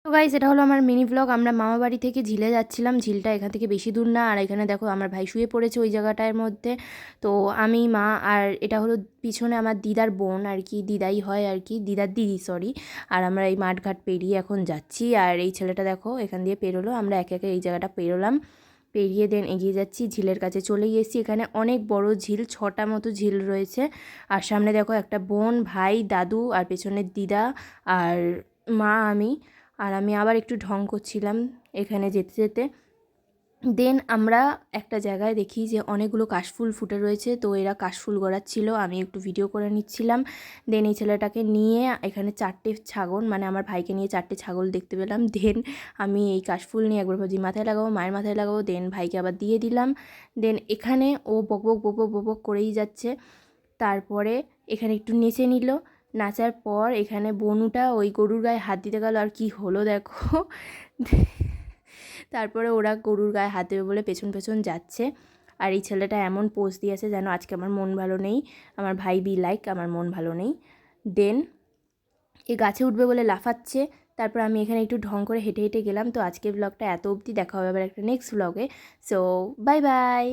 তো গাইস, এটা হলো আমার মিনি ব্লগ। আমরা মামা বাড়ি থেকে ঝিলে যাচ্ছিলাম। ঝিলটা এখান থেকে বেশি দূর না। আর এখানে দেখো আমার ভাই শুয়ে পড়েছে ওই জায়গাটার মধ্যে। তো আমি, মা, আর এটা হলো পিছনে আমার দিদার বোন আর কি, দিদাই হয় আর কি, দিদার দিদি সরি। আর আমরা এই মাঠঘাট পেরিয়ে এখন যাচ্ছি। আর এই ছেলেটা দেখো এখান দিয়ে পেরোলো, আমরা একে একে এই জায়গাটা পেরোলাম, পেরিয়ে দেন এগিয়ে যাচ্ছি। ঝিলের কাছে চলে গিয়েছি। এখানে অনেক বড় ঝিল, 6টা মতো ঝিল রয়েছে। আর সামনে দেখো একটা বোন, ভাই, দাদু, আর পেছনের দিদা, আর মা, আমি আবার একটু ঢং করছিলাম এখানে যেতে যেতে। দেন আমরা একটা জায়গায় দেখি যে অনেকগুলো কাশফুল ফুটে রয়েছে। তো এরা কাশফুল গড়াচ্ছিল, আমি একটু ভিডিও করে নিচ্ছিলাম। দেন এই ছেলেটাকে নিয়ে এখানে 4টে ছাগল, মানে আমার ভাইকে নিয়ে 4টে ছাগল দেখতে পেলাম। দেন আমি এই কাশফুল নিয়ে একবার ভাবছি মাথায় লাগাবো, মায়ের মাথায় লাগাবো, দেন ভাইকে আবার দিয়ে দিলাম। দেন এখানে ও বক বক বক বক বক বক করেই যাচ্ছে। তারপরে এখানে একটু নেচে নিল। নাচার পর এখানে বনুটা ওই গরুর গায়ে হাত দিতে গেল, আর কি হলো দেখো। তারপরে ওরা গরুর গায়ে হাত দেবে বলে পেছন পেছন যাচ্ছে। আর এই ছেলেটা এমন পোজ দিয়েছে যেন আজকে আমার মন ভালো নেই, আমার ভাই বি লাইক আমার মন ভালো নেই। দেন এ গাছে উঠবে বলে লাফাচ্ছে। তারপর আমি এখানে একটু ঢং করে হেঁটে হেঁটে গেলাম। তো আজকের ব্লগটা এত অবধি, দেখা হবে আবার একটা নেক্সট ব্লগে। So bye bye.